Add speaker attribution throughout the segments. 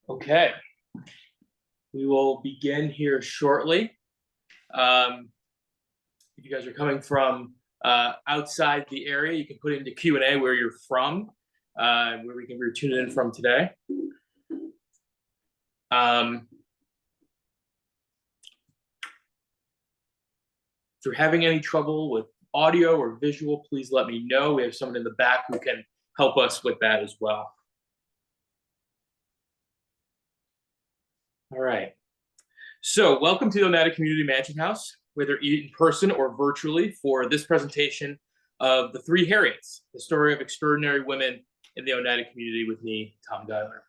Speaker 1: Okay, we will begin here shortly. If you guys are coming from outside the area, you can put into Q&A where you're from, where you're tuning in from today. If you're having any trouble with audio or visual, please let me know. We have someone in the back who can help us with that as well. All right. So welcome to the Oneida Community Mansion House, whether in person or virtually, for this presentation of The Three Harriets, the story of extraordinary women in the Oneida community with me, Tom Guiler.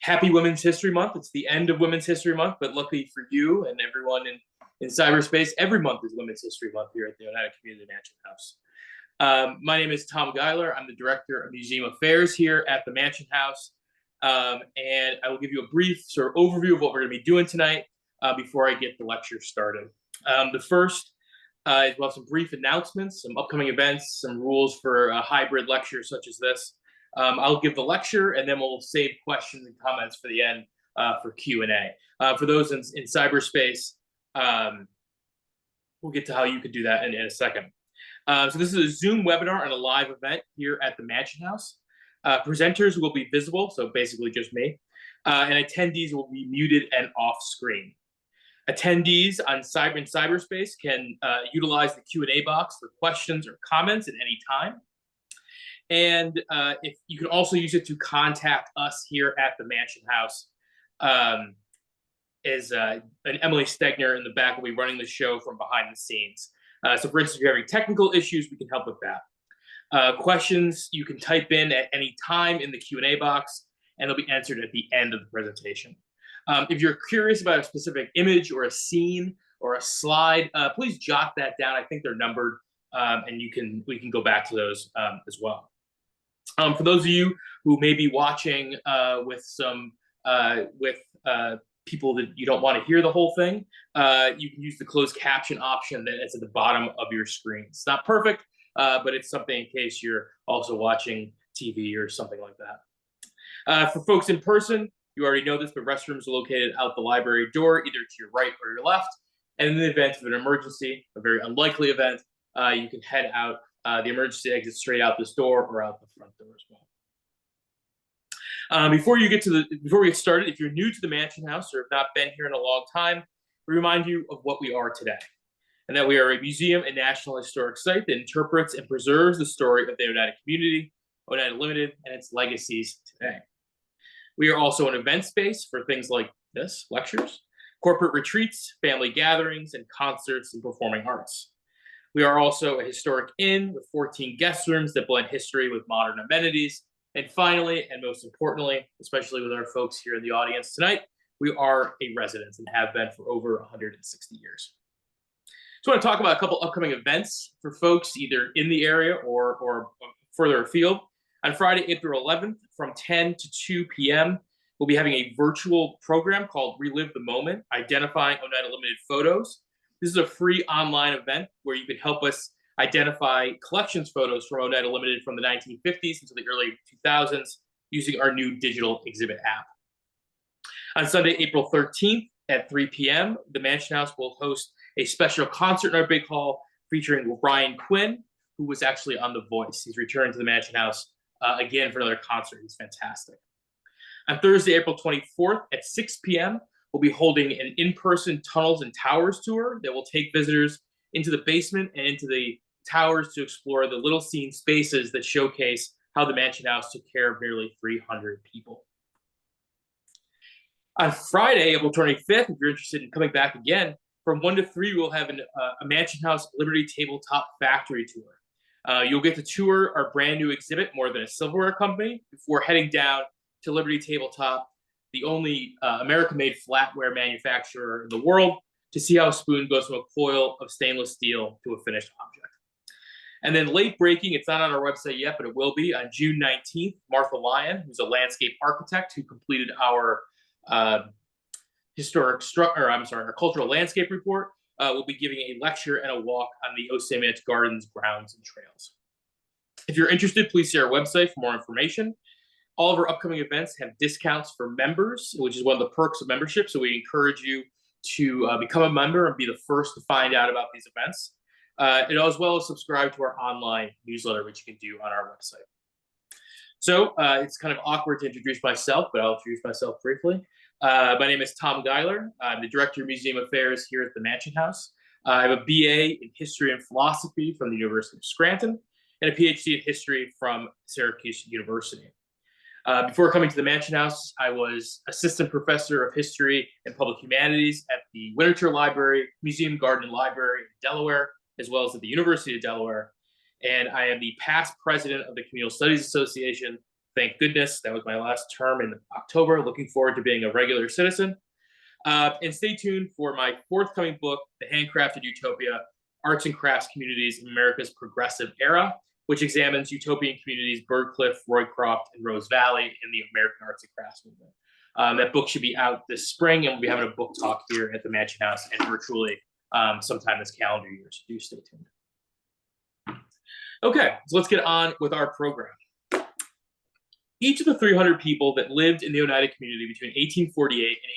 Speaker 1: Happy Women's History Month. It's the end of Women's History Month, but luckily for you and everyone in cyberspace, every month is Women's History Month here at the Oneida Community Mansion House. My name is Tom Guiler. I'm the Director of Museum Affairs here at the Mansion House. And I will give you a brief sort of overview of what we're going to be doing tonight before I get the lecture started. The first is we'll have some brief announcements, some upcoming events, some rules for a hybrid lecture such as this. I'll give the lecture, and then we'll save questions and comments for the end for Q&A. For those in cyberspace, we'll get to how you could do that in a second. So this is a Zoom webinar and a live event here at the Mansion House. Presenters will be visible, so basically just me, and attendees will be muted and off screen. Attendees in cyberspace can utilize the Q&A box for questions or comments at any time. And if you can also use it to contact us here at the Mansion House. And Emily Stegner in the back will be running the show from behind the scenes. So for instance, if you're having technical issues, we can help with that. Questions you can type in at any time in the Q&A box, and they'll be answered at the end of the presentation. If you're curious about a specific image or a scene or a slide, please jot that down. I think they're numbered, and we can go back to those as well. For those of you who may be watching with people that you don't want to hear the whole thing, you can use the closed caption option that is at the bottom of your screen. It's not perfect, but it's something in case you're also watching TV or something like that. For folks in person, you already know this, but restrooms are located out the library door, either to your right or your left. And in the event of an emergency, a very unlikely event, you can head out the emergency exit straight out this door or out the front door as well. Before we get started, if you're new to the Mansion House or have not been here in a long time, we remind you of what we are today, and that we are a museum and national historic site that interprets and preserves the story of the Oneida community, Oneida Limited, and its legacies today. We are also an event space for things like this, lectures, corporate retreats, family gatherings, and concerts and performing arts. We are also a historic inn with 14 guest rooms that blend history with modern amenities. And finally, and most importantly, especially with our folks here in the audience tonight, we are a residence and have been for over 160 years. So I want to talk about a couple upcoming events for folks either in the area or further afield. On Friday, April 11th, from 10 to 2 p.m., we'll be having a virtual program called Relive the Moment, Identifying Oneida Limited Photos. This is a free online event where you can help us identify collections photos from Oneida Limited from the 1950s until the early 2000s using our new digital exhibit app. On Sunday, April 13th at 3 p.m., the Mansion House will host a special concert in our big hall featuring Ryan Quinn, who was actually on The Voice. He's returned to the Mansion House again for another concert. He's fantastic. On Thursday, April 24th at 6 p.m., we'll be holding an in-person tunnels and towers tour that will take visitors into the basement and into the towers to explore the little-seen spaces that showcase how the Mansion House took care of nearly 300 people. On Friday, April 25th, if you're interested in coming back again, from 1 to 3, we'll have a Mansion House Liberty Tabletop Factory tour. You'll get to tour our brand new exhibit, More Than a Silverware Company, before heading down to Liberty Tabletop, the only American-made flatware manufacturer in the world, to see how a spoon goes from a coil of stainless steel to a finished object. And then late breaking, it's not on our website yet, but it will be on June 19th, Martha Lyon, who's a landscape architect who completed our our cultural landscape report, will be giving a lecture and a walk on the OCMH gardens, grounds, and trails. If you're interested, please see our website for more information. All of our upcoming events have discounts for members, which is one of the perks of membership. So we encourage you to become a member and be the first to find out about these events. And as well as subscribe to our online newsletter, which you can do on our website. So it's kind of awkward to introduce myself, but I'll introduce myself briefly. My name is Tom Guiler. I'm the Director of Museum Affairs here at the Mansion House. I have a BA in History and Philosophy from the University of Scranton and a Ph.D. in History from Syracuse University. Before coming to the Mansion House, I was Assistant Professor of History and Public Humanities at the Winterthur Library, Museum Garden and Library in Delaware, as well as at the University of Delaware. And I am the past president of the Communal Studies Association. Thank goodness, that was my last term in October. Looking forward to being a regular citizen. And stay tuned for my forthcoming book, The Handcrafted Utopia, Arts and Crafts Communities in America's Progressive Era, which examines utopian communities Birdcliff, Roycroft, and Rose Valley in the American arts and crafts movement. That book should be out this spring, and we'll be having a book talk here at the Mansion House and virtually sometime this calendar year, so do stay tuned. Okay, so let's get on with our program. Each of the 300 people that lived in the Oneida Community between 1848 and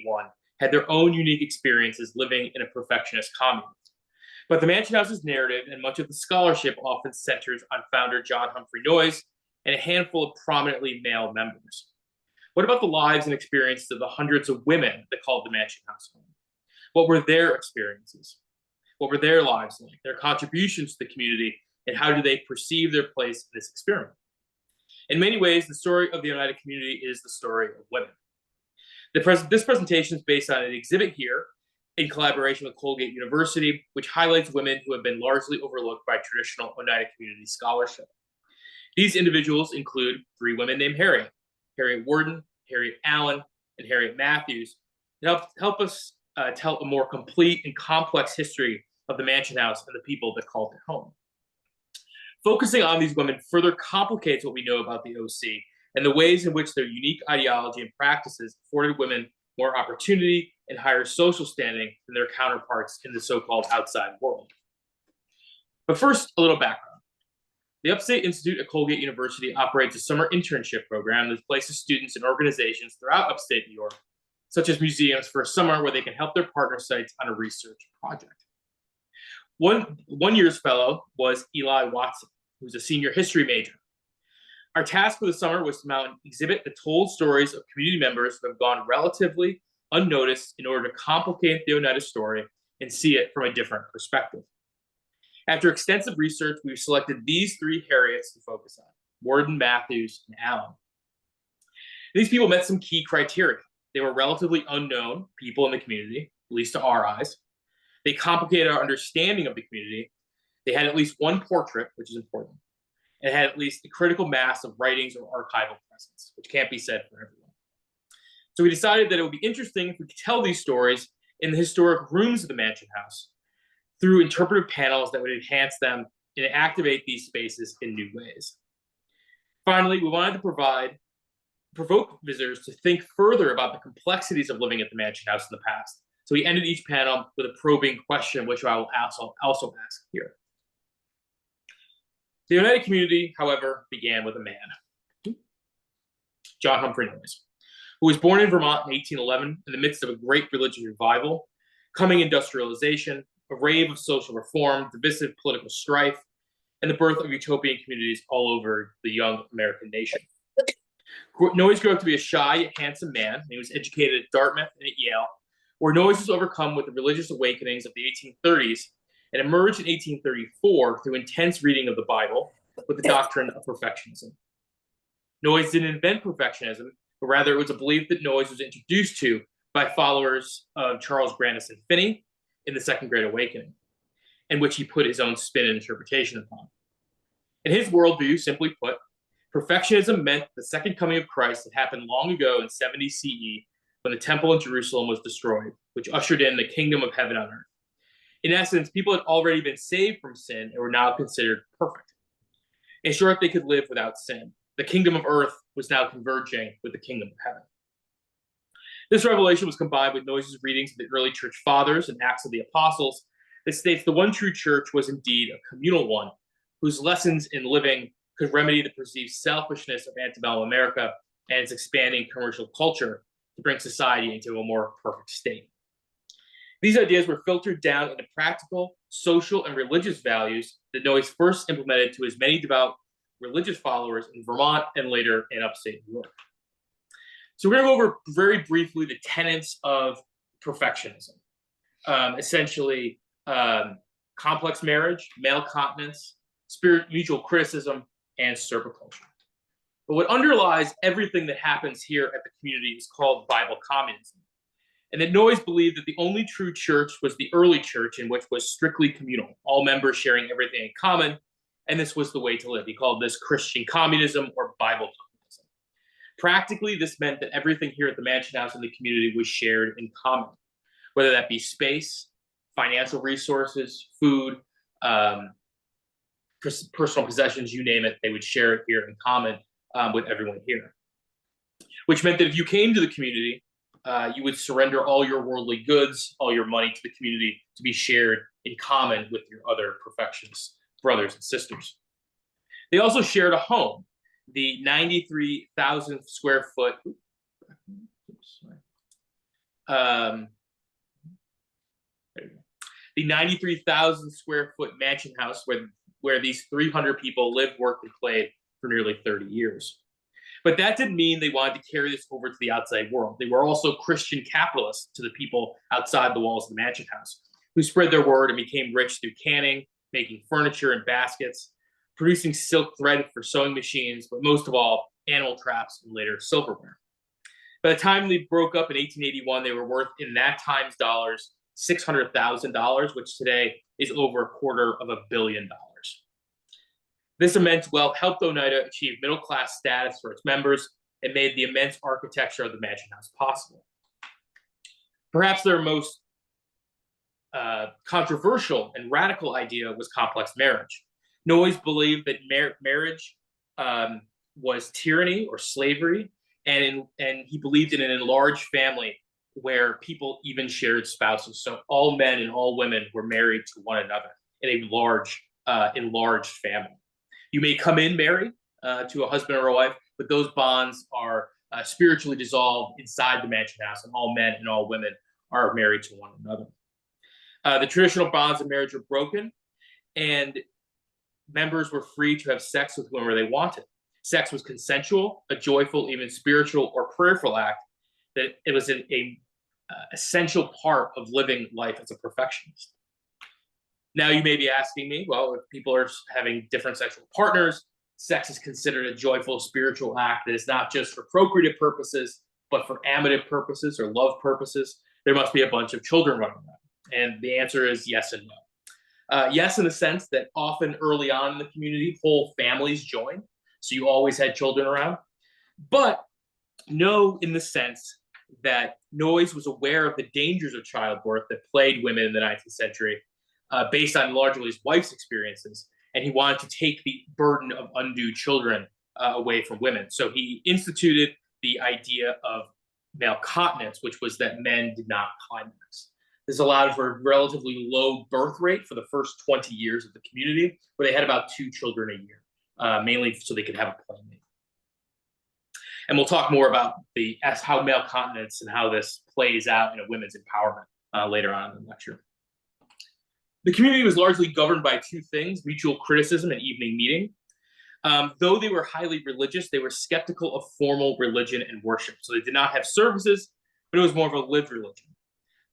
Speaker 1: 1881 had their own unique experiences living in a perfectionist commune. But the Mansion House's narrative and much of the scholarship often centers on founder John Humphrey Noyes and a handful of prominently male members. What about the lives and experiences of the hundreds of women that called the Mansion House home? What were their experiences? What were their lives like, their contributions to the community, and how do they perceive their place in this experiment? In many ways, the story of the Oneida Community is the story of women. This presentation is based on an exhibit here in collaboration with Colgate University, which highlights women who have been largely overlooked by traditional Oneida community scholarship. These individuals include 3 women named Harriet: Harriet Worden, Harriet Allen, and Harriet Matthews, that help us tell a more complete and complex history of the Mansion House and the people that called it home. Focusing on these women further complicates what we know about the OC and the ways in which their unique ideology and practices afforded women more opportunity and higher social standing than their counterparts in the so-called outside world. But first, a little background. The Upstate Institute at Colgate University operates a summer internship program that places students in organizations throughout upstate New York, such as museums, for a summer where they can help their partner sites on a research project. One year's fellow was Eli Watson, who's a senior history major. Our task for the summer was to mount an exhibit that told stories of community members who have gone relatively unnoticed in order to complicate the Oneida story and see it from a different perspective. After extensive research, we selected these 3 Harriets to focus on: Worden, Matthews, and Allen. These people met some key criteria. They were relatively unknown people in the community, at least to our eyes. They complicated our understanding of the community. They had at least 1 portrait, which is important, and had at least a critical mass of writings or archival presence, which can't be said for everyone. So we decided that it would be interesting if we could tell these stories in the historic rooms of the Mansion House through interpretive panels that would enhance them and activate these spaces in new ways. Finally, we wanted to provoke visitors to think further about the complexities of living at the Mansion House in the past. So we ended each panel with a probing question, which I will also ask here. The Oneida Community, however, began with a man, John Humphrey Noyes, who was born in Vermont in 1811 in the midst of a great religious revival, coming industrialization, a rave of social reform, divisive political strife, and the birth of utopian communities all over the young American nation. Noyes grew up to be a shy yet handsome man. He was educated at Dartmouth and at Yale, where Noyes was overcome with the religious awakenings of the 1830s and emerged in 1834 through intense reading of the Bible with the doctrine of perfectionism. Noyes didn't invent perfectionism, but rather it was a belief that Noyes was introduced to by followers of Charles Grandison Finney in the Second Great Awakening, in which he put his own spin and interpretation upon. In his worldview, simply put, perfectionism meant the second coming of Christ that happened long ago in 70 CE when the temple in Jerusalem was destroyed, which ushered in the kingdom of heaven on earth. In essence, people had already been saved from sin and were now considered perfect. In short, they could live without sin. The kingdom of earth was now converging with the kingdom of heaven. This revelation was combined with Noyes' readings of the early church fathers and Acts of the Apostles that states the one true church was indeed a communal one, whose lessons in living could remedy the perceived selfishness of antebellum America and its expanding commercial culture to bring society into a more perfect state. These ideas were filtered down into practical, social, and religious values that Noyes first implemented to his many devout religious followers in Vermont and later in upstate New York. So we're going to go over very briefly the tenets of perfectionism. Essentially, complex marriage, male continence, mutual criticism, and serpoculture. But what underlies everything that happens here at the community is called Bible communism. And that Noyes believed that the only true church was the early church, in which was strictly communal, all members sharing everything in common, and this was the way to live. He called this Christian communism or Bible communism. Practically, this meant that everything here at the Mansion House and the community was shared in common, whether that be space, financial resources, food, personal possessions, you name it, they would share it here in common with everyone here. Which meant that if you came to the community, you would surrender all your worldly goods, all your money to the community to be shared in common with your other perfectionist brothers and sisters. They also shared a home, the 93,000 square foot, the 93,000 square foot mansion house where these 300 people lived, worked, and played for nearly 30 years. But that didn't mean they wanted to carry this over to the outside world. They were also Christian capitalists to the people outside the walls of the mansion house, who spread their word and became rich through canning, making furniture and baskets, producing silk thread for sewing machines, but most of all, animal traps and later silverware. By the time they broke up in 1881, they were worth, in that time's dollars, $600,000, which today is over $250 million. This immense wealth helped Oneida achieve middle-class status for its members and made the immense architecture of the mansion house possible. Perhaps their most controversial and radical idea was complex marriage. Noyes believed that marriage was tyranny or slavery, and he believed in an enlarged family where people even shared spouses. So all men and all women were married to one another in a enlarged family. You may come in married to a husband or a wife, but those bonds are spiritually dissolved inside the mansion house, and all men and all women are married to one another. The traditional bonds of marriage were broken, and members were free to have sex with whomever they wanted. Sex was consensual, a joyful, even spiritual or prayerful act, that it was an essential part of living life as a perfectionist. Now you may be asking me, well, if people are having different sexual partners, sex is considered a joyful spiritual act that is not just for procreative purposes, but for amative purposes or love purposes. There must be a bunch of children running around. And the answer is yes and no. Yes, in the sense that often early on in the community, whole families joined. So you always had children around. But no, in the sense that Noyes was aware of the dangers of childbirth that plagued women in the 19th century, based on largely his wife's experiences, and he wanted to take the burden of undue children away from women. So he instituted the idea of male continence, which was that men did not climax. This allowed for a relatively low birth rate for the first 20 years of the community, where they had about 2 children a year, mainly so they could have a playmate. And we'll talk more about how male continence and how this plays out in a women's empowerment later on in the lecture. The community was largely governed by 2 things: mutual criticism and evening meeting. Though they were highly religious, they were skeptical of formal religion and worship. So they did not have services, but it was more of a lived religion.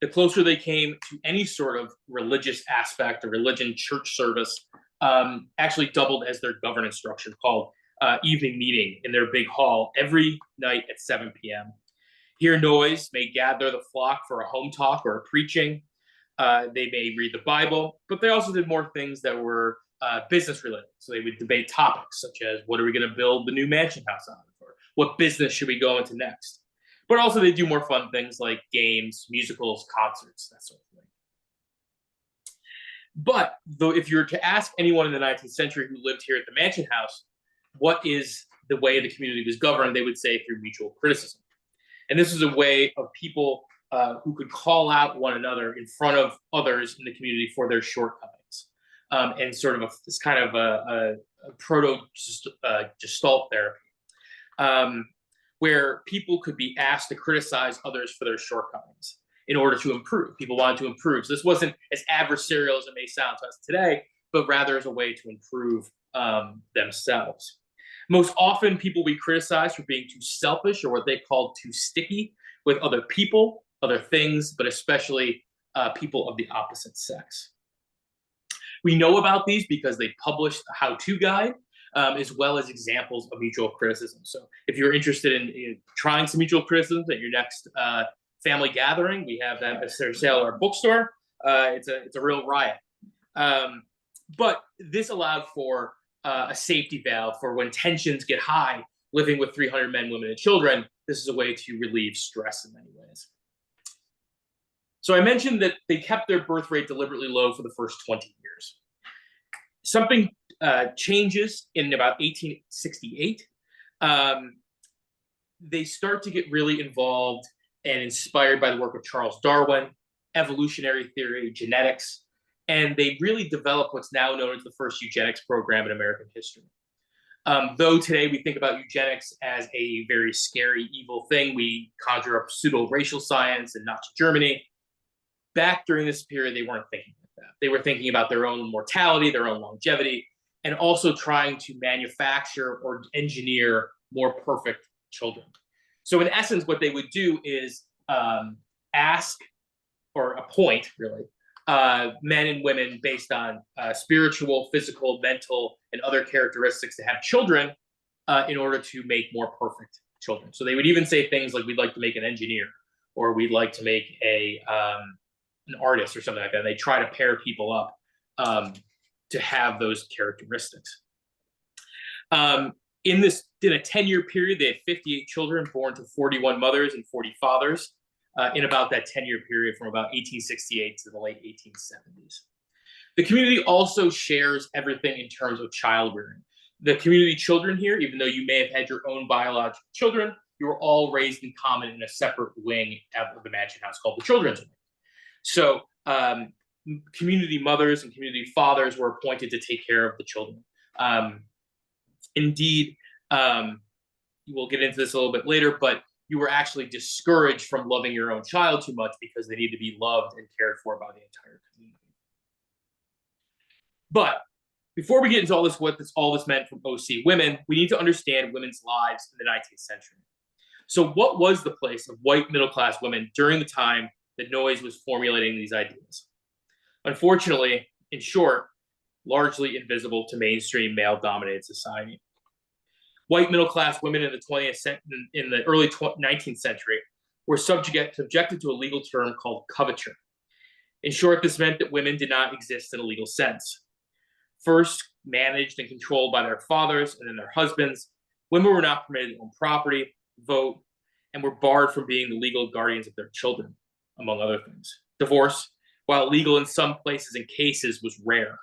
Speaker 1: The closer they came to any sort of religious aspect or religion, church service, actually doubled as their governance structure, called evening meeting in their big hall every night at 7 p.m. Here, Noyes may gather the flock for a home talk or a preaching. They may read the Bible, but they also did more things that were business related. So they would debate topics such as, what are we going to build the new mansion house on? Or what business should we go into next? But also they do more fun things like games, musicals, concerts, that sort of thing. But though, if you were to ask anyone in the 19th century who lived here at the mansion house, what is the way the community was governed, they would say through mutual criticism. And this is a way of people who could call out one another in front of others in the community for their shortcomings, and sort of it's kind of proto-gestalt therapy, where people could be asked to criticize others for their shortcomings in order to improve. People wanted to improve. So this wasn't as adversarial as it may sound to us today, but rather as a way to improve themselves. Most often, people we criticize for being too selfish, or what they called too sticky with other people, other things, but especially people of the opposite sex. We know about these because they published a how-to guide, as well as examples of mutual criticism. So if you're interested in trying some mutual criticisms at your next family gathering, we have that at sale at our bookstore. It's a real riot. But this allowed for a safety valve for when tensions get high, living with 300 men, women, and children. This is a way to relieve stress in many ways. So I mentioned that they kept their birth rate deliberately low for the first 20 years. Something changes in about 1868. They start to get really involved and inspired by the work of Charles Darwin, evolutionary theory, genetics, and they really develop what's now known as the first eugenics program in American history. Though today we think about eugenics as a very scary, evil thing, we conjure up pseudo-racial science and Nazi Germany. Back during this period, they weren't thinking like that. They were thinking about their own mortality, their own longevity, and also trying to manufacture or engineer more perfect children. So in essence, what they would do is ask or appoint, really, men and women based on spiritual, physical, mental, and other characteristics to have children in order to make more perfect children. So they would even say things like, we'd like to make an engineer, or we'd like to make an artist or something like that. They try to pair people up to have those characteristics. In a 10-year period, they had 58 children born to 41 mothers and 40 fathers in about that 10-year period from about 1868 to the late 1870s. The community also shares everything in terms of child rearing. The community children here, even though you may have had your own biological children, you were all raised in common in a separate wing of the mansion house called the children's wing. So community mothers and community fathers were appointed to take care of the children. Indeed, we'll get into this a little bit later, but you were actually discouraged from loving your own child too much because they need to be loved and cared for by the entire community. But before we get into all this meant from OC women, we need to understand women's lives in the 19th century. So what was the place of white middle-class women during the time that Noyes was formulating these ideas? Unfortunately, in short, largely invisible to mainstream male-dominated society. White middle-class women in the early 19th century were subjected to a legal term called coverture. In short, this meant that women did not exist in a legal sense. First, managed and controlled by their fathers and then their husbands, women were not permitted to own property, vote, and were barred from being the legal guardians of their children, among other things. Divorce, while legal in some places and cases, was rare.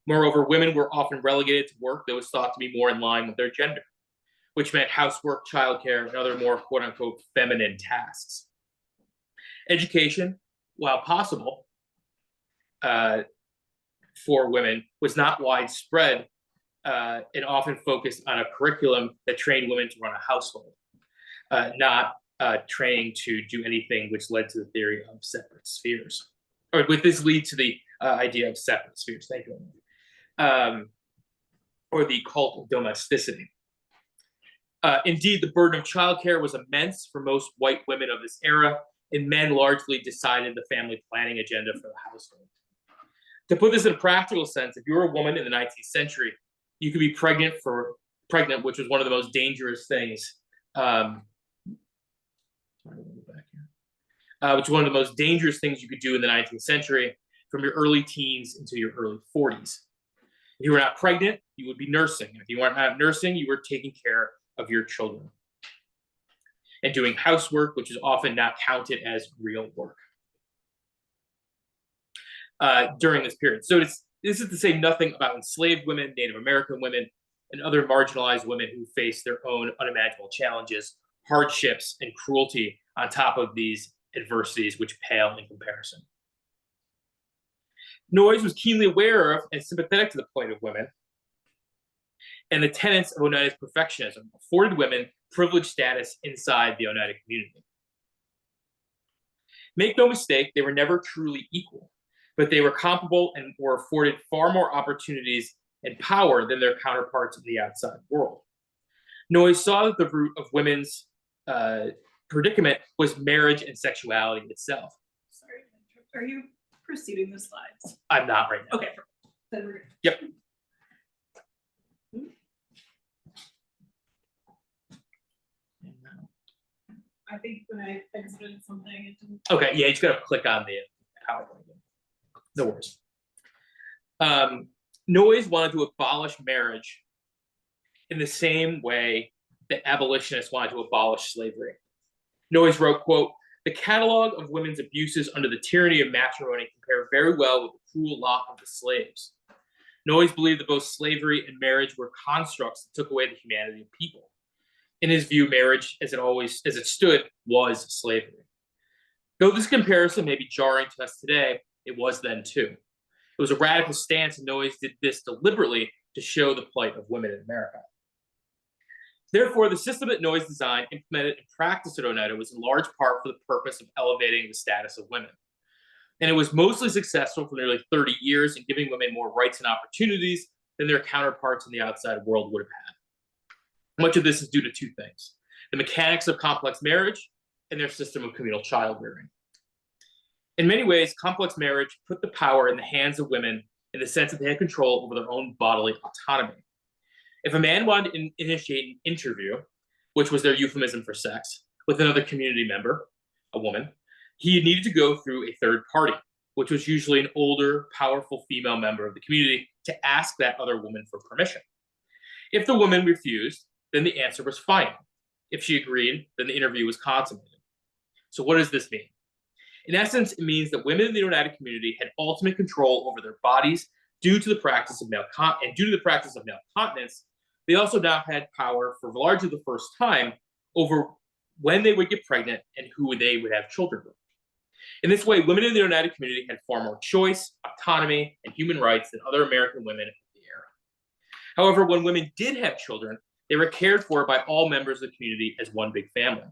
Speaker 1: Moreover, women were often relegated to work that was thought to be more in line with their gender, which meant housework, childcare, and other more quote-unquote feminine tasks. Education, while possible for women, was not widespread and often focused on a curriculum that trained women to run a household, not training to do anything which led to the theory of separate spheres. Or would this lead to the idea of separate spheres? Thank you. Or the cult of domesticity. Indeed, the burden of childcare was immense for most white women of this era, and men largely decided the family planning agenda for the household. To put this in a practical sense, if you were a woman in the 19th century, you could be pregnant, which was one of the most dangerous things. Which is one of the most dangerous things you could do in the 19th century, from your early teens into your early 40s. If you were not pregnant, you would be nursing. If you weren't not nursing, you were taking care of your children and doing housework, which is often not counted as real work during this period. So this is to say nothing about enslaved women, Native American women, and other marginalized women who face their own unimaginable challenges, hardships, and cruelty on top of these adversities which pale in comparison. Noyes was keenly aware of and sympathetic to the plight of women, and the tenets of Oneida's perfectionism afforded women privileged status inside the Oneida community. Make no mistake, they were never truly equal, but they were comparable and were afforded far more opportunities and power than their counterparts in the outside world. Noyes saw that the root of women's predicament was marriage and sexuality itself.
Speaker 2: Sorry, are you proceeding the slides?
Speaker 1: I'm not right now.
Speaker 2: Okay, then we're good.
Speaker 1: Yep.
Speaker 2: I think when I exited something, it didn't.
Speaker 1: Okay, yeah, you just gotta click on the PowerPoint. No worries. Noyes wanted to abolish marriage in the same way that abolitionists wanted to abolish slavery. Noyes wrote, quote, "The catalog of women's abuses under the tyranny of matrimony compare very well with the cruel lot of the slaves." Noyes believed that both slavery and marriage were constructs that took away the humanity of people. In his view, marriage, as it stood, was slavery. Though this comparison may be jarring to us today, it was then too. It was a radical stance, and Noyes did this deliberately to show the plight of women in America. Therefore, the system that Noyes designed, implemented, and practiced at Oneida was in large part for the purpose of elevating the status of women. And it was mostly successful for nearly 30 years in giving women more rights and opportunities than their counterparts in the outside world would have had. Much of this is due to two things: the mechanics of complex marriage and their system of communal child-rearing. In many ways, complex marriage put the power in the hands of women in the sense that they had control over their own bodily autonomy. If a man wanted to initiate an interview, which was their euphemism for sex, with another community member, a woman, he needed to go through a third party, which was usually an older, powerful female member of the community, to ask that other woman for permission. If the woman refused, then the answer was final. If she agreed, then the interview was consummated. So what does this mean? In essence, it means that women in the Oneida community had ultimate control over their bodies due to the practice of male continence. They also now had power, for largely the first time, over when they would get pregnant and who they would have children with. In this way, women in the Oneida community had far more choice, autonomy, and human rights than other American women of the era. However, when women did have children, they were cared for by all members of the community as one big family.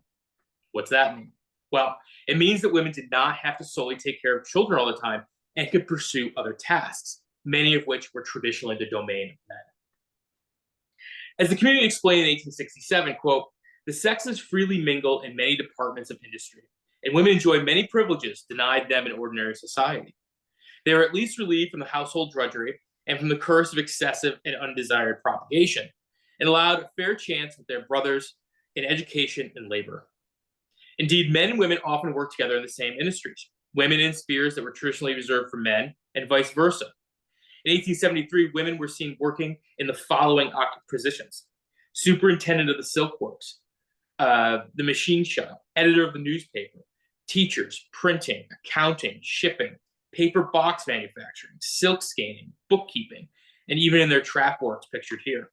Speaker 1: What's that mean? Well, it means that women did not have to solely take care of children all the time and could pursue other tasks, many of which were traditionally the domain of men. As the community explained in 1867, quote, "The sexes freely mingle in many departments of industry, and women enjoy many privileges denied them in ordinary society. They are at least relieved from the household drudgery and from the curse of excessive and undesired propagation, and allowed a fair chance with their brothers in education and labor. Indeed, men and women often work together in the same industries, women in spheres that were traditionally reserved for men, and vice versa. In 1873, women were seen working in the following positions: superintendent of the silk works, the machine shop, editor of the newspaper, teachers, printing, accounting, shipping, paper box manufacturing, silk scanning, bookkeeping, and even in their trap works pictured here.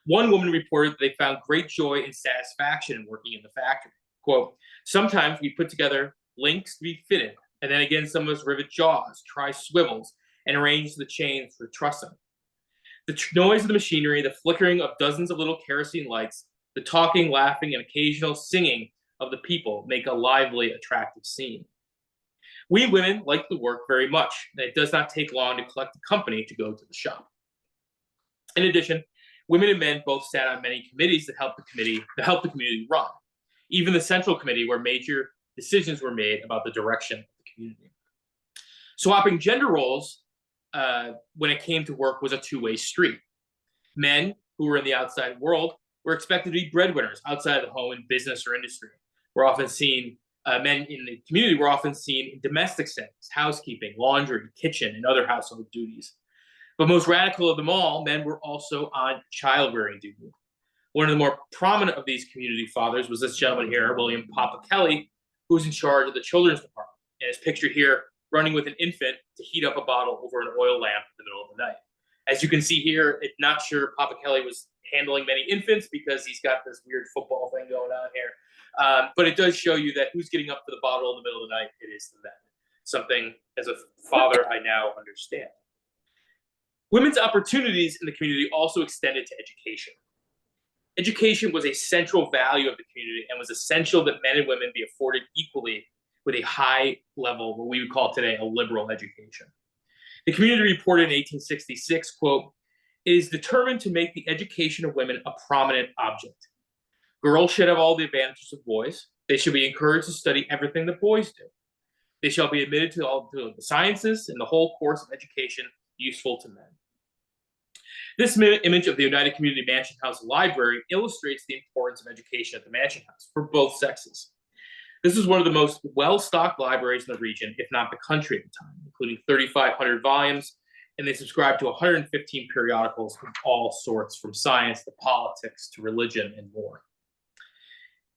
Speaker 1: One woman reported that they found great joy and satisfaction in working in the factory. Quote, "Sometimes we put together links to be fitted, and then again some of us rivet jaws, try swivels, and arrange the chains for trussing. The noise of the machinery, the flickering of dozens of little kerosene lights, the talking, laughing, and occasional singing of the people make a lively, attractive scene. We women like the work very much, and it does not take long to collect the company to go to the shop." In addition, women and men both sat on many committees that helped the community run, even the central committee where major decisions were made about the direction of the community. Swapping gender roles when it came to work was a two-way street. Men who were in the outside world were expected to be breadwinners outside of the home in business or industry. Men in the community were often seen in domestic settings, housekeeping, laundry, kitchen, and other household duties. But most radical of them all, men were also on child-rearing duty. One of the more prominent of these community fathers was this gentleman here, William Papa Kelly, who was in charge of the children's department, and is pictured here running with an infant to heat up a bottle over an oil lamp in the middle of the night. As you can see here, it's not sure Papa Kelly was handling many infants because he's got this weird football thing going on here. But it does show you that who's getting up for the bottle in the middle of the night? It is the men. Something, as a father, I now understand. Women's opportunities in the community also extended to education. Education was a central value of the community and was essential that men and women be afforded equally with a high level, what we would call today a liberal education. The community reported in 1866, quote, "It is determined to make the education of women a prominent object. Girls should have all the advantages of boys. They should be encouraged to study everything that boys do. They shall be admitted to all the sciences and the whole course of education useful to men." This image of the Oneida Community Mansion House Library illustrates the importance of education at the Mansion House for both sexes. This is one of the most well-stocked libraries in the region, if not the country at the time, including 3,500 volumes, and they subscribe to 115 periodicals of all sorts, from science to politics to religion and more.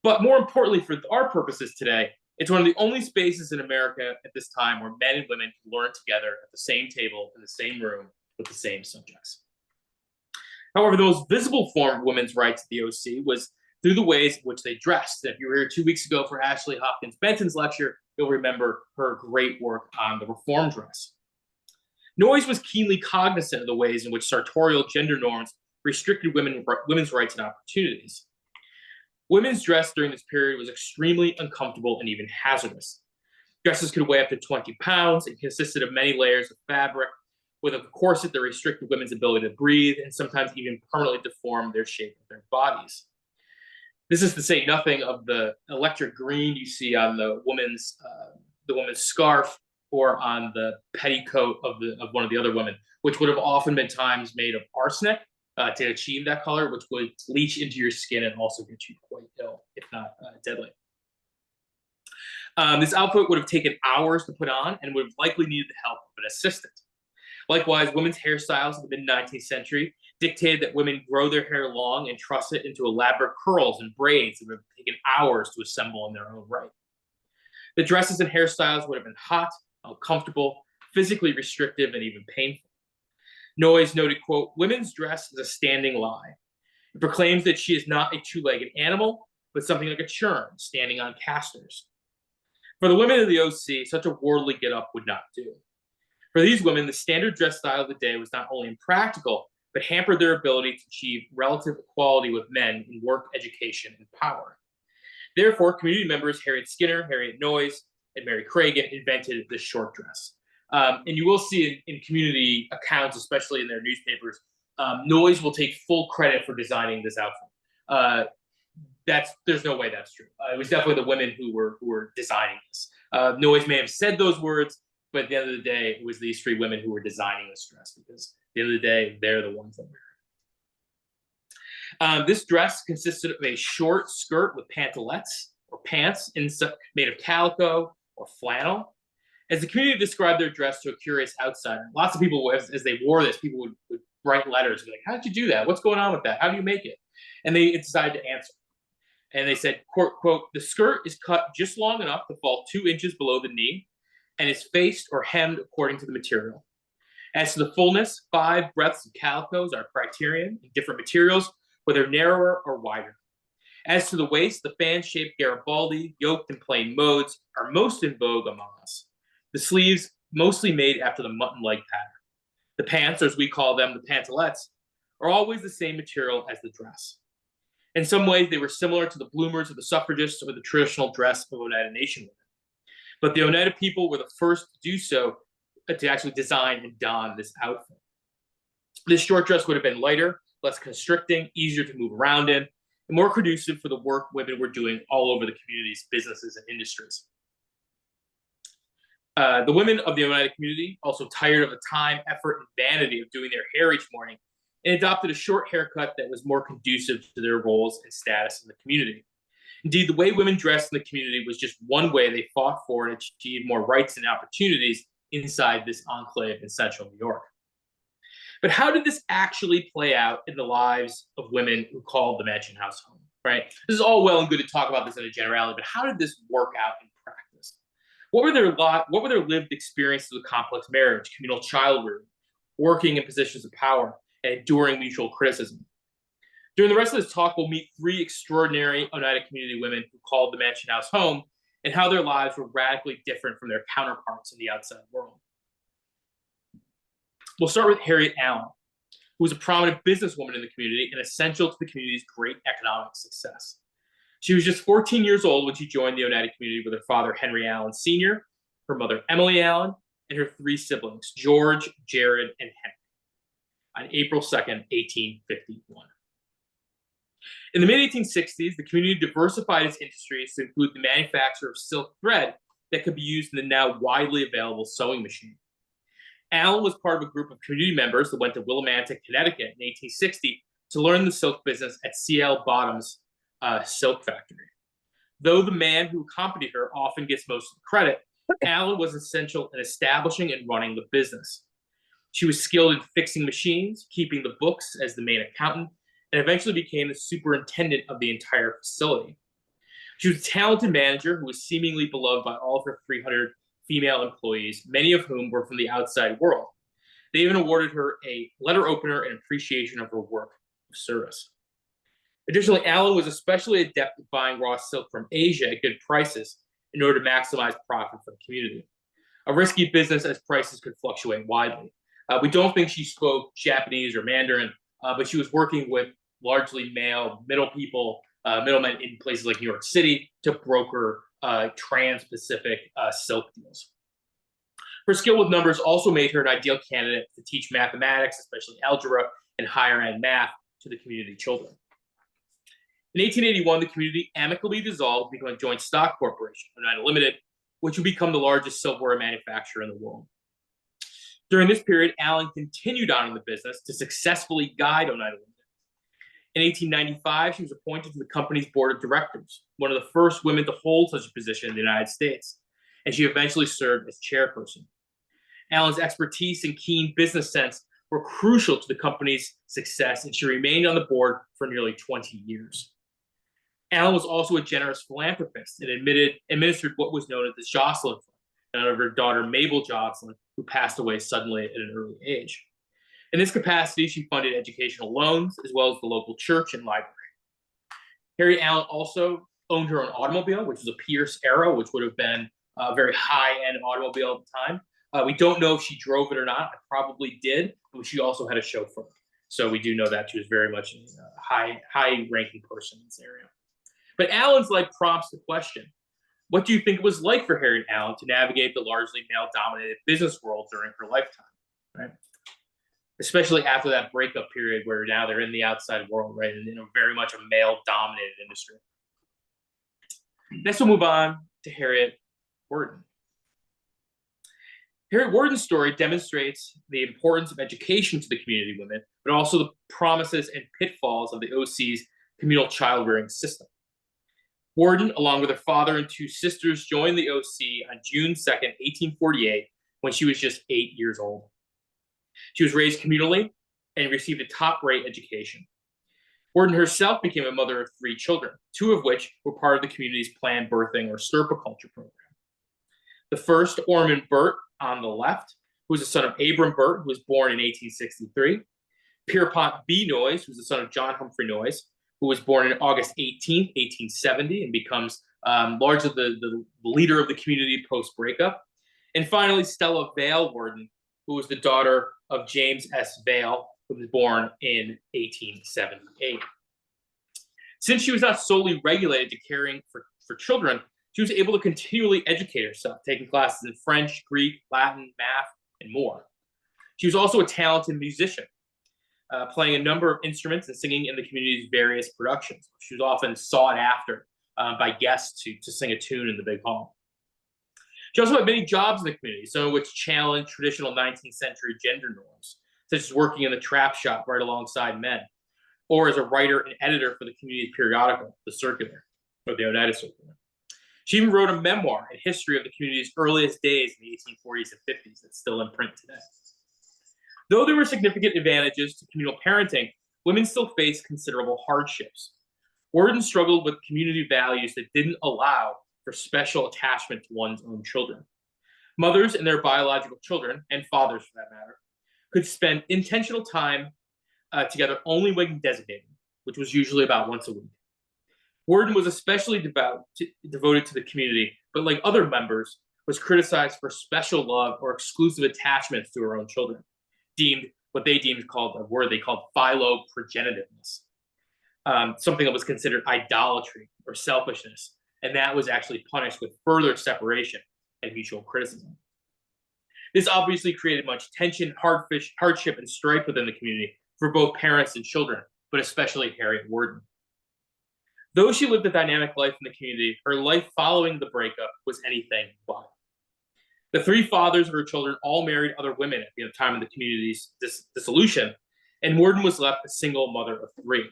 Speaker 1: But more importantly for our purposes today, it's one of the only spaces in America at this time where men and women can learn together at the same table in the same room with the same subjects. However, the most visible form of women's rights at the OC was through the ways in which they dressed. And if you were here 2 weeks ago for Ashley Hopkins Benton's lecture, you'll remember her great work on the reform dress. Noyes was keenly cognizant of the ways in which sartorial gender norms restricted women's rights and opportunities. Women's dress during this period was extremely uncomfortable and even hazardous. Dresses could weigh up to 20 pounds and consisted of many layers of fabric, with a corset that restricted women's ability to breathe and sometimes even permanently deformed their shape of their bodies. This is to say nothing of the electric green you see on the woman's scarf or on the petticoat of one of the other women, which would have often been times made of arsenic to achieve that color, which would leach into your skin and also get you quite ill, if not deadly. This outfit would have taken hours to put on and would have likely needed the help of an assistant. Likewise, women's hairstyles in the mid-19th century dictated that women grow their hair long and truss it into elaborate curls and braids that would have taken hours to assemble in their own right. The dresses and hairstyles would have been hot, uncomfortable, physically restrictive, and even painful. Noyes noted, quote, "Women's dress is a standing lie. It proclaims that she is not a two-legged animal, but something like a churn standing on casters." For the women of the OC, such a worldly get-up would not do. For these women, the standard dress style of the day was not only impractical, but hampered their ability to achieve relative equality with men in work, education, and power. Therefore, community members Harriet Skinner, Harriet Noyes, and Mary Cragen invented this short dress. And you will see in community accounts, especially in their newspapers, Noyes will take full credit for designing this outfit. There's no way that's true. It was definitely the women who were designing this. Noyes may have said those words, but at the end of the day, it was these three women who were designing this dress, because at the end of the day, they're the ones that wear it. This dress consisted of a short skirt with pantalettes or pants made of calico or flannel. As the community described their dress to a curious outsider, lots of people, as they wore this, people would write letters and be like, "How did you do that? What's going on with that? How do you make it?" And they decided to answer. And they said, quote, "The skirt is cut just long enough to fall 2 inches below the knee and is faced or hemmed according to the material. As to the fullness, 5 breadths of calicos are criterion in different materials, whether narrower or wider. As to the waist, the fan-shaped Garibaldi, yoked in plain modes, are most in vogue among us. The sleeves, mostly made after the mutton leg pattern. The pants, or as we call them, the pantalettes, are always the same material as the dress. In some ways, they were similar to the bloomers of the suffragists or the traditional dress of Oneida Nation women. But the Oneida people were the first to do so, to actually design and don this outfit. This short dress would have been lighter, less constricting, easier to move around in, and more conducive for the work women were doing all over the community's businesses and industries. The women of the Oneida community, also tired of the time, effort, and vanity of doing their hair each morning, and adopted a short haircut that was more conducive to their roles and status in the community. Indeed, the way women dressed in the community was just one way they fought for and achieved more rights and opportunities inside this enclave in central New York. But how did this actually play out in the lives of women who called the Mansion House home, right? This is all well and good to talk about this in a generality, but how did this work out in practice? What were their lived experiences with complex marriage, communal child rearing, working in positions of power, and enduring mutual criticism? During the rest of this talk, we'll meet 3 extraordinary Oneida community women who called the Mansion House home, and how their lives were radically different from their counterparts in the outside world. We'll start with Harriet Allen, who was a prominent businesswoman in the community and essential to the community's great economic success. She was just 14 years old when she joined the Oneida Community with her father, Henry Allen Sr., her mother, Emily Allen, and her three siblings, George, Jared, and Henry, on April 2nd, 1851. In the mid-1860s, the community diversified its industries to include the manufacture of silk thread that could be used in the now widely available sewing machine. Allen was part of a group of community members that went to Willimantic, Connecticut in 1860 to learn the silk business at C.L. Bottom's silk factory. Though the man who accompanied her often gets most of the credit, Allen was essential in establishing and running the business. She was skilled in fixing machines, keeping the books as the main accountant, and eventually became the superintendent of the entire facility. She was a talented manager who was seemingly beloved by all of her 300 female employees, many of whom were from the outside world. They even awarded her a letter opener in appreciation of her work of service. Additionally, Allen was especially adept at buying raw silk from Asia at good prices in order to maximize profit for the community. A risky business as prices could fluctuate widely. We don't think she spoke Japanese or Mandarin, but she was working with largely male middlemen in places like New York City to broker trans-Pacific silk deals. Her skill with numbers also made her an ideal candidate to teach mathematics, especially algebra and higher-end math, to the community children. In 1881, the community amicably dissolved to become a joint stock corporation, Oneida Limited, which would become the largest silverware manufacturer in the world. During this period, Allen continued on in the business to successfully guide Oneida Limited. In 1895, she was appointed to the company's board of directors, one of the first women to hold such a position in the United States, and she eventually served as chairperson. Allen's expertise and keen business sense were crucial to the company's success, and she remained on the board for nearly 20 years. Allen was also a generous philanthropist and administered what was known as the Jocelyn Fund, of her daughter Mabel Jocelyn, who passed away suddenly at an early age. In this capacity, she funded educational loans as well as the local church and library. Harriet Allen also owned her own automobile, which was a Pierce Arrow, which would have been a very high-end automobile at the time. We don't know if she drove it or not. I probably did, but she also had a chauffeur. So we do know that she was very much a high-ranking person in this area. But Allen's life prompts the question, what do you think it was like for Harriet Allen to navigate the largely male-dominated business world during her lifetime, right? Especially after that breakup period where now they're in the outside world, right? And very much a male-dominated industry. Next, we'll move on to Harriet Worden. Harriet Worden's story demonstrates the importance of education to the community women, but also the promises and pitfalls of the OC's communal child-rearing system. Worden, along with her father and two sisters, joined the OC on June 2nd, 1848, when she was just 8 years old. She was raised communally and received a top-rate education. Worden herself became a mother of 3 children, 2 of which were part of the community's planned birthing or stirpiculture program. The first, Ormond Burt, on the left, who was the son of Abram Burt, who was born in 1863. Pierpont B. Noyes, who was the son of John Humphrey Noyes, who was born on August 18, 1870, and becomes largely the leader of the community post-breakup. And finally, Stella Vale Worden, who was the daughter of James S. Vale, who was born in 1878. Since she was not solely regulated to caring for children, she was able to continually educate herself, taking classes in French, Greek, Latin, math, and more. She was also a talented musician, playing a number of instruments and singing in the community's various productions. She was often sought after by guests to sing a tune in the big hall. She also had many jobs in the community, some of which challenged traditional 19th century gender norms, such as working in the trap shop right alongside men, or as a writer and editor for the community's periodical, The Circular, or the Oneida Circular. She even wrote a memoir and history of the community's earliest days in the 1840s and 50s that's still in print today. Though there were significant advantages to communal parenting, women still faced considerable hardships. Worden struggled with community values that didn't allow for special attachment to one's own children. Mothers and their biological children, and fathers for that matter, could spend intentional time together only when designated, which was usually about once a week. Worden was especially devoted to the community, but like other members, was criticized for special love or exclusive attachments to her own children. deemed what they deemed called a word they called philoprogenitiveness, something that was considered idolatry or selfishness, and that was actually punished with further separation and mutual criticism. This obviously created much tension, hardship, and strife within the community for both parents and children, but especially Harriet Worden. Though she lived a dynamic life in the community, her life following the breakup was anything but. The three fathers of her children all married other women at the time of the community's dissolution, and Worden was left a single mother of three.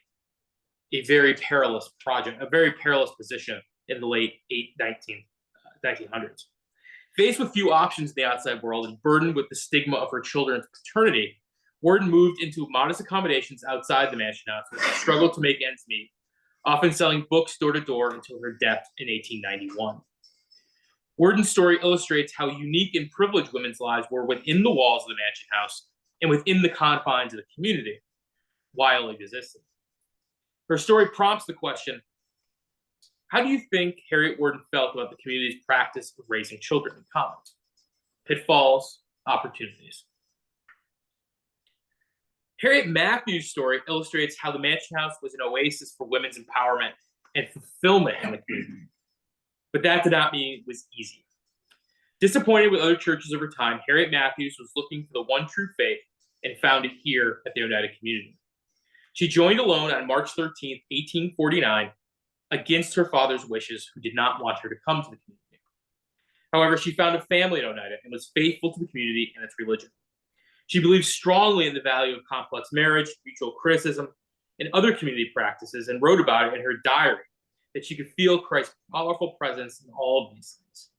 Speaker 1: A very perilous position in the late 1900s. Faced with few options in the outside world and burdened with the stigma of her children's paternity, Worden moved into modest accommodations outside the mansion house as she struggled to make ends meet, often selling books door to door until her death in 1891. Worden's story illustrates how unique and privileged women's lives were within the walls of the mansion house and within the confines of the community while it existed. Her story prompts the question, how do you think Harriet Worden felt about the community's practice of raising children in common? Pitfalls, opportunities. Harriet Matthews' story illustrates how the mansion house was an oasis for women's empowerment and fulfillment in the community. But that did not mean it was easy. Disappointed with other churches over time, Harriet Matthews was looking for the one true faith and found it here at the Oneida Community. She joined alone on March 13, 1849, against her father's wishes, who did not want her to come to the community. However, she found a family in Oneida and was faithful to the community and its religion. She believed strongly in the value of complex marriage, mutual criticism, and other community practices, and wrote about it in her diary, that she could feel Christ's powerful presence in all of these things.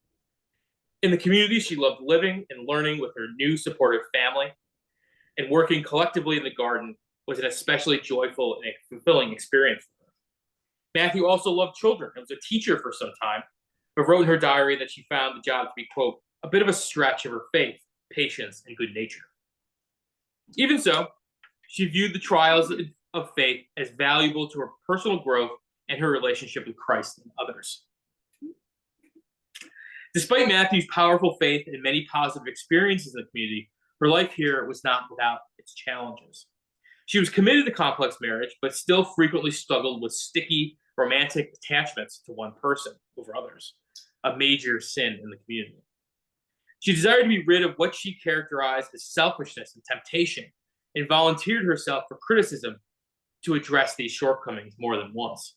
Speaker 1: In the community, she loved living and learning with her new supportive family, and working collectively in the garden was an especially joyful and fulfilling experience for her. Matthew also loved children and was a teacher for some time, but wrote in her diary that she found the job to be, quote, a bit of a stretch of her faith, patience, and good nature. Even so, she viewed the trials of faith as valuable to her personal growth and her relationship with Christ and others. Despite Matthew's powerful faith and many positive experiences in the community, her life here was not without its challenges. She was committed to complex marriage, but still frequently struggled with sticky, romantic attachments to one person over others, a major sin in the community. She desired to be rid of what she characterized as selfishness and temptation, and volunteered herself for criticism to address these shortcomings more than once.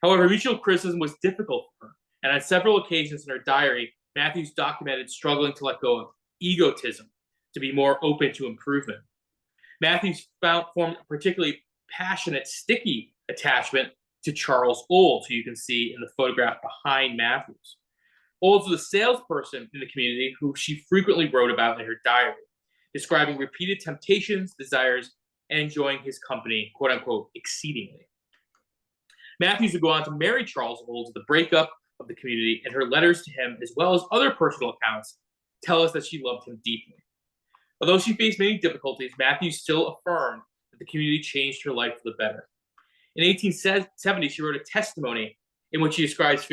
Speaker 1: However, mutual criticism was difficult for her, and on several occasions in her diary, Matthews documented struggling to let go of egotism to be more open to improvement. Matthews formed a particularly passionate, sticky attachment to Charles Olds, who you can see in the photograph behind Matthews. Olds was a salesperson in the community who she frequently wrote about in her diary, describing repeated temptations, desires, and enjoying his company, quote unquote, exceedingly. Matthews would go on to marry Charles Olds at the breakup of the community, and her letters to him, as well as other personal accounts, tell us that she loved him deeply. Although she faced many difficulties, Matthews still affirmed that the community changed her life for the better. In 1870, she wrote a testimony in which she describes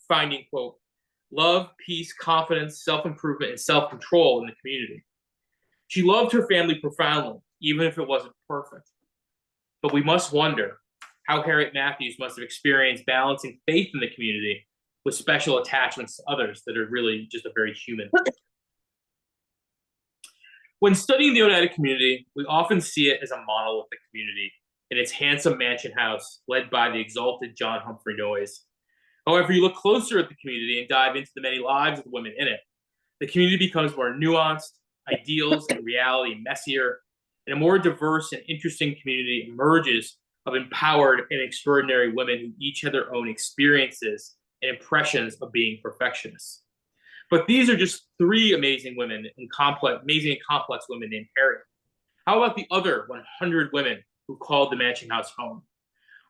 Speaker 1: finding, quote, love, peace, confidence, self-improvement, and self-control in the community. She loved her family profoundly, even if it wasn't perfect. But we must wonder how Harriet Matthews must have experienced balancing faith in the community with special attachments to others that are really just a very human thing. When studying the Oneida community, we often see it as a monolithic community in its handsome mansion house led by the exalted John Humphrey Noyes. However, you look closer at the community and dive into the many lives of the women in it, the community becomes more nuanced, ideals and reality messier, and a more diverse and interesting community emerges of empowered and extraordinary women who each had their own experiences and impressions of being perfectionists. But these are just three amazing women and complex women named Harriet. How about the other 100 women who called the mansion house home?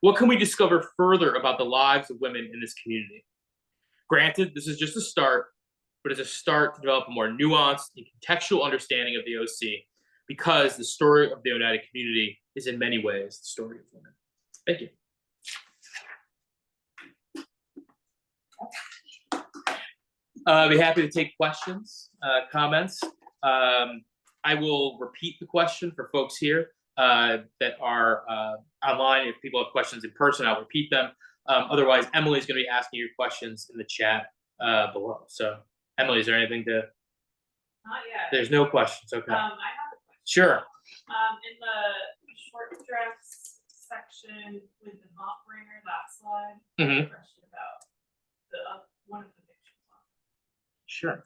Speaker 1: What can we discover further about the lives of women in this community? Granted, this is just a start, but it's a start to develop a more nuanced and contextual understanding of the OC, because the story of the Oneida community is in many ways the story of women. Thank you. I'd be happy to take questions, comments. I will repeat the question for folks here that are online. If people have questions in person, I'll repeat them. Otherwise, Emily's going to be asking your questions in the chat below. So, Emily, is there anything to?
Speaker 2: Not yet.
Speaker 1: There's no questions. Okay.
Speaker 2: I have a question.
Speaker 1: Sure.
Speaker 2: In the short dress section with the mop bringer, that slide, I have a question about the one of the pictures.
Speaker 1: Sure.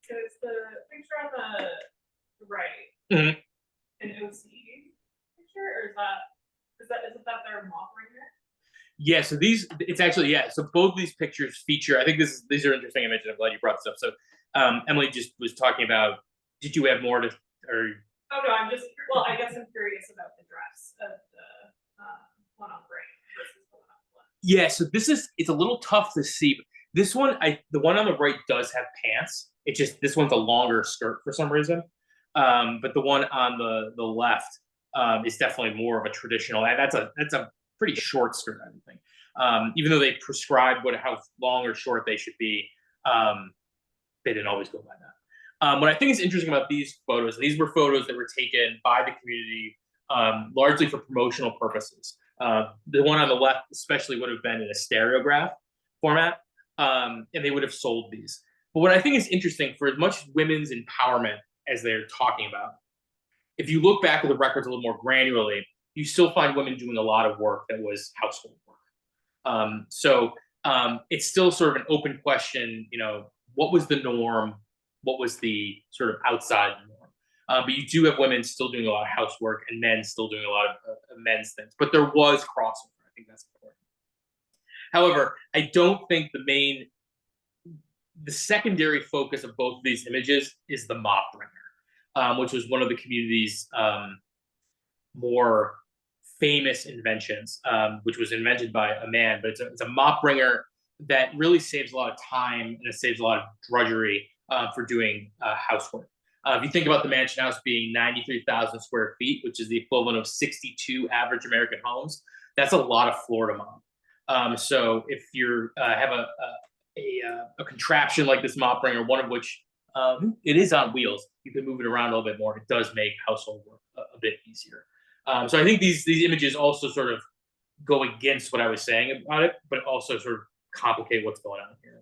Speaker 2: So is the picture on the right an OC picture, or isn't that their mop bringer?
Speaker 1: Yeah, so it's actually, yeah, so both of these pictures feature, I think these are interesting images. I'm glad you brought this up. So Emily just was talking about, did you have more to, or?
Speaker 2: Oh no, I guess I'm curious about the dress of the one on the right versus the one on the left.
Speaker 1: Yeah, so it's a little tough to see. But this one, the one on the right does have pants. It's just, this one's a longer skirt for some reason. But the one on the left is definitely more of a traditional, and that's a pretty short skirt, I think. Even though they prescribed how long or short they should be, they didn't always go by that. What I think is interesting about these photos, these were photos that were taken by the community, largely for promotional purposes. The one on the left especially would have been in a stereograph format, and they would have sold these. But what I think is interesting, for as much women's empowerment as they're talking about, if you look back at the records a little more granularly, you still find women doing a lot of work that was household work. So it's still sort of an open question, what was the norm? What was the sort of outside norm? But you do have women still doing a lot of housework and men still doing a lot of men's things. But there was crossover. I think that's important. However, I don't think the secondary focus of both of these images is the mop bringer, which was one of the community's more famous inventions, which was invented by a man, but it's a mop bringer that really saves a lot of time and it saves a lot of drudgery for doing housework. If you think about the mansion house being 93,000 square feet, which is the equivalent of 62 average American homes, that's a lot of floor to mop. So if you have a contraption like this mop bringer, one of which it is on wheels, you can move it around a little bit more. It does make household work a bit easier. So I think these images also sort of go against what I was saying about it, but also sort of complicate what's going on here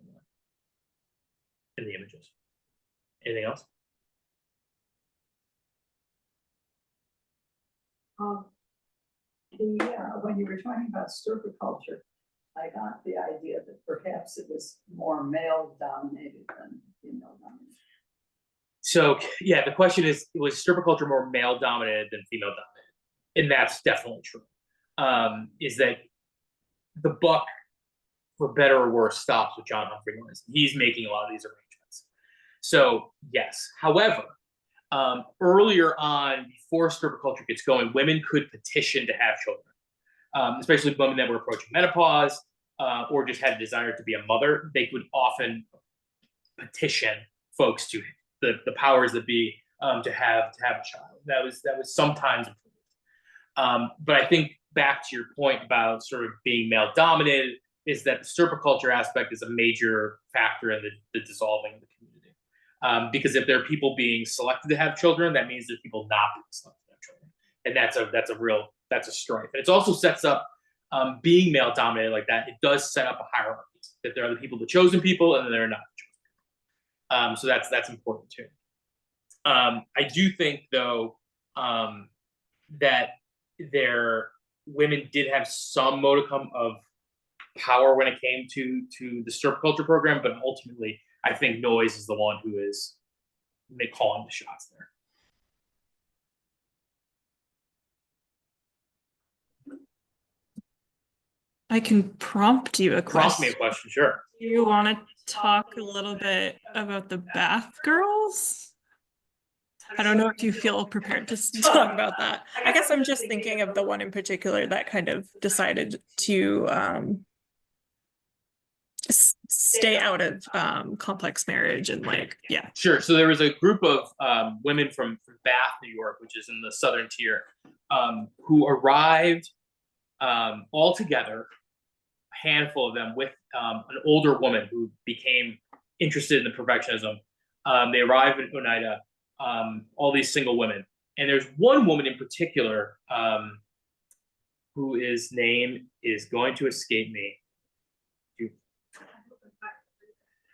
Speaker 1: in the images. Anything else?
Speaker 3: When you were talking about stirpiculture, I got the idea that perhaps it was more male dominated than female dominated.
Speaker 1: So yeah, the question is, was stirpiculture more male dominated than female dominated? And that's definitely true. Is that the buck, for better or worse, stops with John Humphrey Noyes. He's making a lot of these arrangements. So yes, however, earlier on, before stirpiculture gets going, women could petition to have children, especially women that were approaching menopause or just had a desire to be a mother. They could often petition folks to the powers that be to have a child. That was sometimes approved. But I think back to your point about sort of being male dominated, is that the stirpiculture aspect is a major factor in the dissolving of the community. Because if there are people being selected to have children, that means there's people not being selected to have children. And that's a strife. And it also sets up, being male dominated like that, it does set up a hierarchy, that there are the people, the chosen people, and then there are not the chosen people. So that's important too. I do think though, that women did have some modicum of power when it came to the stirpiculture program, but ultimately I think Noyes is the one who is calling the shots there.
Speaker 4: I can prompt you a question.
Speaker 1: Prompt me a question, sure.
Speaker 4: Do you want to talk a little bit about the Bath Girls? I don't know if you feel prepared to talk about that. I guess I'm just thinking of the one in particular that kind of decided to stay out of complex marriage and like, yeah.
Speaker 1: Sure. So there was a group of women from Bath, New York, which is in the southern tier, who arrived all together, a handful of them, with an older woman who became interested in the perfectionism. They arrived in Oneida, all these single women. And there's one woman in particular whose name is going to escape me.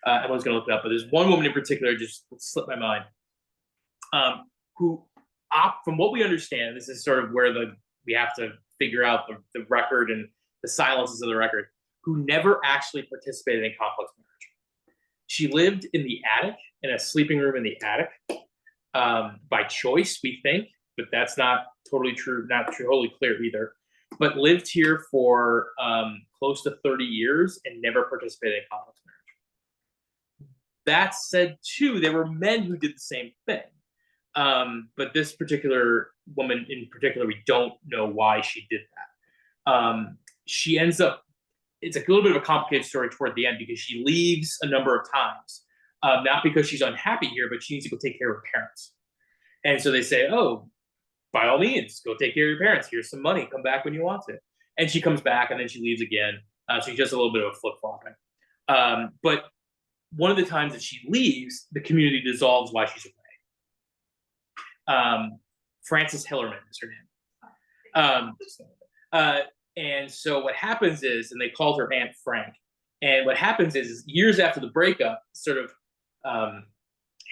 Speaker 1: Everyone's going to look it up, but there's one woman in particular, just slipped my mind, who, from what we understand, this is sort of where we have to figure out the record and the silences of the record, who never actually participated in complex marriage. She lived in the attic, in a sleeping room in the attic, by choice, we think, but that's not totally true, not totally clear either, but lived here for close to 30 years and never participated in complex marriage. That said, too, there were men who did the same thing. But this particular woman in particular, we don't know why she did that. She ends up, it's a little bit of a complicated story toward the end because she leaves a number of times. Not because she's unhappy here, but she needs to go take care of her parents. And so they say, oh, by all means, go take care of your parents. Here's some money. Come back when you want to. And she comes back and then she leaves again. So she's just a little bit of a flip-flopping. But one of the times that she leaves, the community dissolves while she's away. Frances Hillerman is her name. And so what happens is, and they called her Aunt Frank. And what happens is years after the breakup, sort of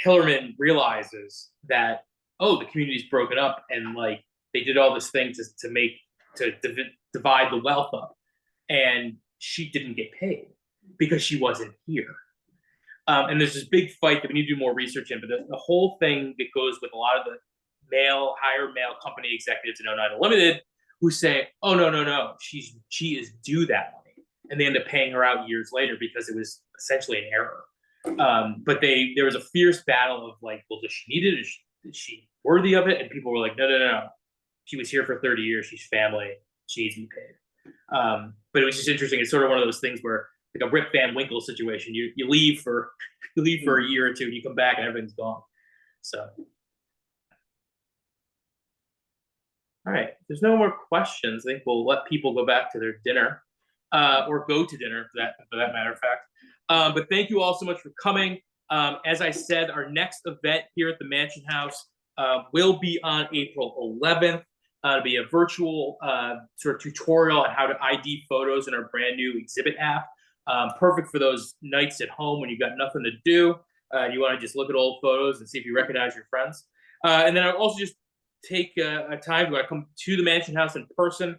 Speaker 1: Hillerman realizes that, oh, the community's broken up, and like they did all this thing to divide the wealth up, and she didn't get paid because she wasn't here. And there's this big fight that we need to do more research in, but the whole thing that goes with a lot of the higher male company executives in Oneida Limited who say, oh, no, she is due that money. And they end up paying her out years later because it was essentially an error. But there was a fierce battle of like, well, does she need it? Is she worthy of it? And people were like, no. She was here for 30 years. She's family. She needs to be paid. But it was just interesting. It's sort of one of those things where, like a Rip Van Winkle situation, you leave for a year or two, and you come back and everything's gone. So, all right, if there's no more questions, I think we'll let people go back to their dinner, or go to dinner for that matter of fact. But thank you all so much for coming. As I said, our next event here at the Mansion House will be on April 11th. It'll be a virtual sort of tutorial on how to ID photos in our brand new exhibit app. Perfect for those nights at home when you've got nothing to do and you want to just look at old photos and see if you recognize your friends. And then I'll also just take a time to come to the Mansion House in person.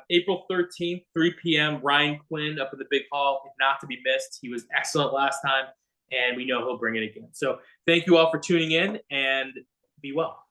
Speaker 1: April 13th, 3 p.m., Ryan Quinn up in the big hall, not to be missed. He was excellent last time, and we know he'll bring it again. So thank you all for tuning in, and be well.